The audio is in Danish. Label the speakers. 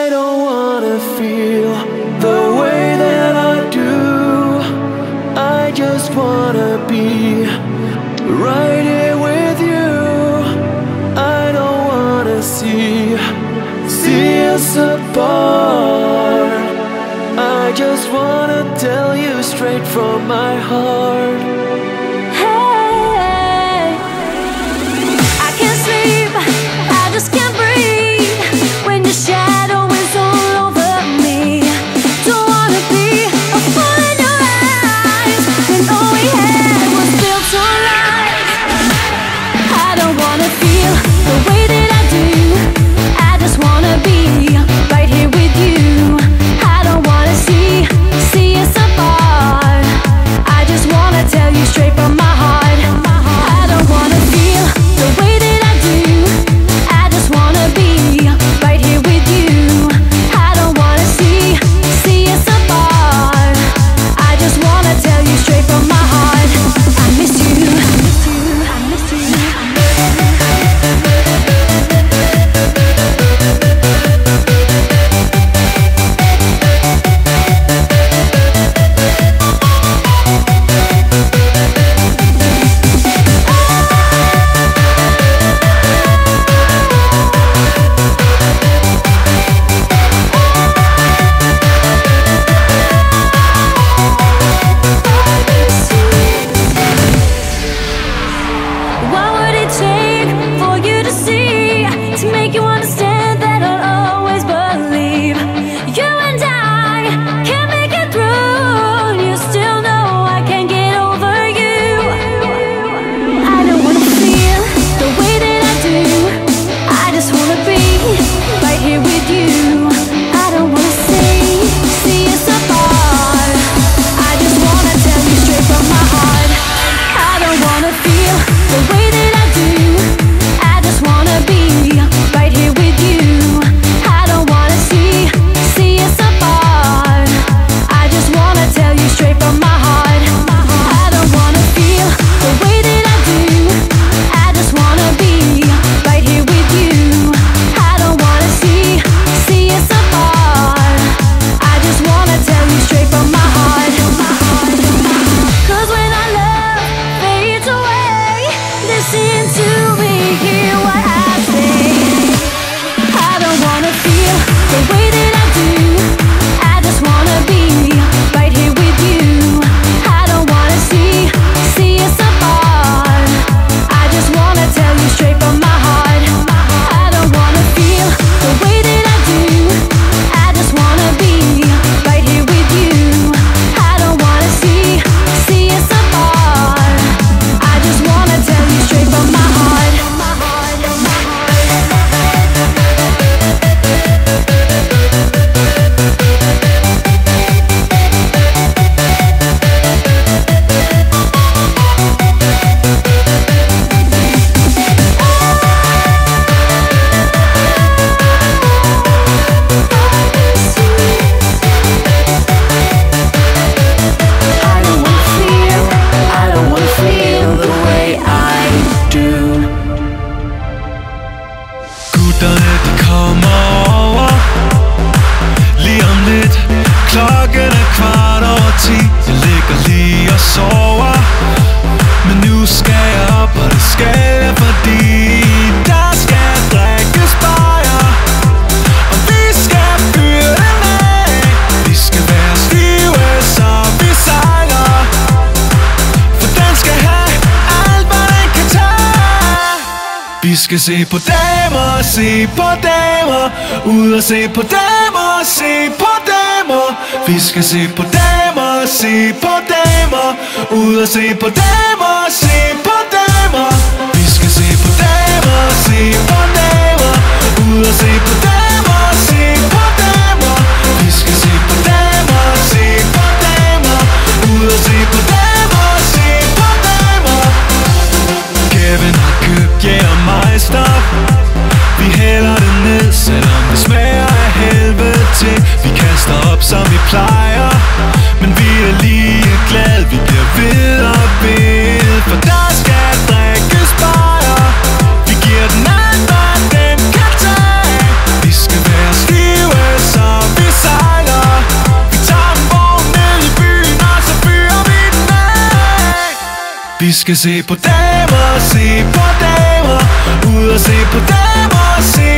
Speaker 1: I don't wanna feel the way that I do. I just wanna be right here with you. I don't wanna see us apart. I just wanna tell you straight from my heart.
Speaker 2: Hey, I can't sleep, I just can't breathe when your shadow is all over me. Don't wanna be a fool in your eyes when all we had was built on lies. I don't wanna feel the way that I do. I just wanna be right here with you. I don't wanna see us apart. I just wanna tell you straight from my heart. I don't wanna feel the way that I do. I just wanna be right here with you. I don't wanna see us apart. I just wanna tell you straight from my heart. I miss you, I miss you, I miss you. What would it take for you to see, to make you understand that I'll always believe? You and I can make it through. You still know I can't get over you. I don't wanna feel the way that I do. I just wanna be right here with you. I don't wanna see us apart. I just wanna tell you straight from my heart. I don't wanna feel the way that I do. I just wanna be right here with you. I don't wanna see us apart. I just wanna tell you straight from my heart. I don't wanna feel the way that I do. I just wanna be right here with you. I don't wanna see us apart. I just wanna tell you straight from my heart. 'Cause when our love fades away, listen to me, hear what I say. I don't wanna feel the way that I do. I just wanna be right here with you. I don't wanna see us apart. I just wanna tell you straight from my heart. I don't wanna feel the way that I do. I just wanna be right here with you. I don't wanna see us apart. I just wanna tell you straight from my heart. I don't wanna feel the way I do.
Speaker 1: Gutterne de kommer over lige om lidt. Klokken er 9:15. Jeg ligger lige og sover, men nu skal jeg op, og det skal jeg, fordi der skal drikkes bajer, og vi skal fyre den af. Vi skal være stive, så vi sejler, for den skal have alt, hvad den kan tage. Vi skal se på damer, se på damer, ud og se på damer, se på damer. Vi skal se på damer, se på damer, ud og se på damer, se på damer. Vi skal se på damer, se på damer, ud og se på damer, se på damer. Vi skal se på damer, se på damer, ud og se på damer, se på damer. Kevin har købt Jægermeister. Vi hælder det ned, selvom det smager af helvede til. Vi kaster op, som vi plejer, men vi er lige glade. Vi bliver ved og ved, for der skal drikkes bajer. Vi giver den alt, hvad skal se på damer, se på damer. Ud og se på damer, se